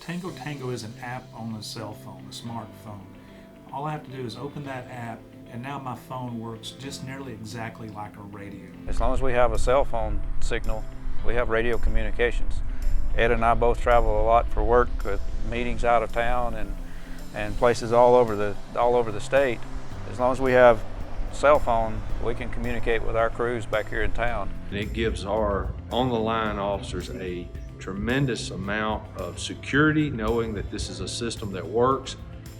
Tango Tango is an app on the cell phone, a smartphone. All I have to do is open that app, and now my phone works just nearly exactly like a radio. As long as we have a cell phone signal, we have radio communications. Ed and I both travel a lot for work, with meetings out of town and places all over the state. As long as we have cell phone, we can communicate with our crews back here in town. And it gives our on-the-line officers a tremendous amount of security, knowing that this is a system that works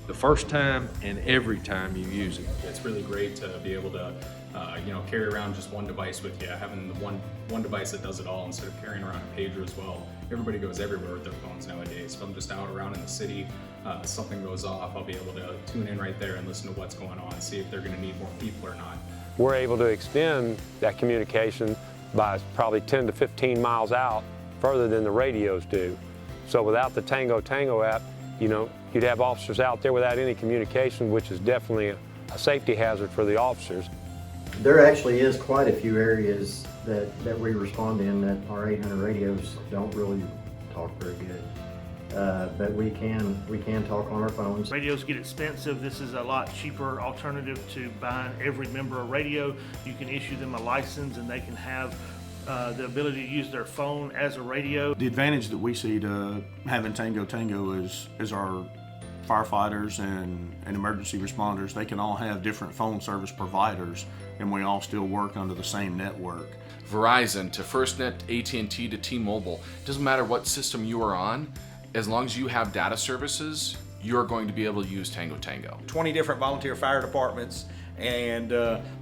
the first time and every time you use it. It's really great to be able to carry around just one device with you, having the one device that does it all instead of carrying around a pager as well. Everybody goes everywhere with their phones nowadays. If I'm just out around in the city, something goes off, I'll be able to tune in right there and listen to what's going on, see if they're going to need more people or not. We're able to extend that communication by probably 10 to 15 miles out further than the radios do. So without the Tango Tango app, you'd have officers out there without any communication, which is definitely a safety hazard for the officers. There actually is quite a few areas that we respond in that our 800 radios don't really talk very good. But we can talk on our phones. Radios get expensive. This is a lot cheaper alternative to buying every member a radio. You can issue them a license and they can have the ability to use their phone as a radio. The advantage that we see to having Tango Tango is our firefighters and emergency responders. They can all have different phone service providers, and we all still work under the same network. Verizon to FirstNet, AT&T to T-Mobile. Doesn't matter what system you are on, as long as you have data services, you're going to be able to use Tango Tango. 20 different volunteer fire departments and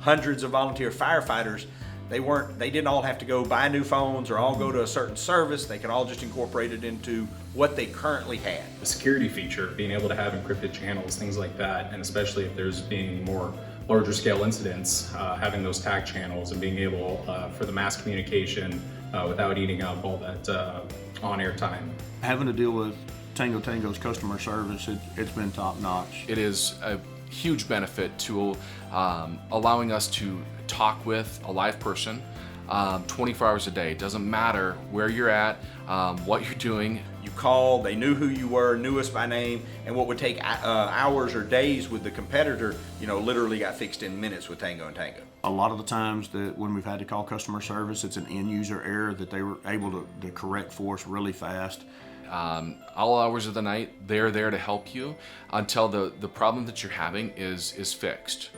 hundreds of volunteer firefighters. They didn't all have to go buy new phones or all go to a certain service. They could all just incorporate it into what they currently had. The security feature, being able to have encrypted channels, things like that, and especially if there's being more larger scale incidents, having those TAC channels and being able for the mass communication without eating up all that on-air time. Having to deal with Tango Tango's customer service, it's been top notch. It is a huge benefit to allowing us to talk with a live person 24 hours a day. It doesn't matter where you're at, what you're doing. You called, they knew who you were, knew us by name, and what would take hours or days with the competitor, literally got fixed in minutes with Tango and Tango. A lot of the times that when we've had to call customer service, it's an end user error that they were able to correct for us really fast. All hours of the night, they're there to help you until the problem that you're having is fixed.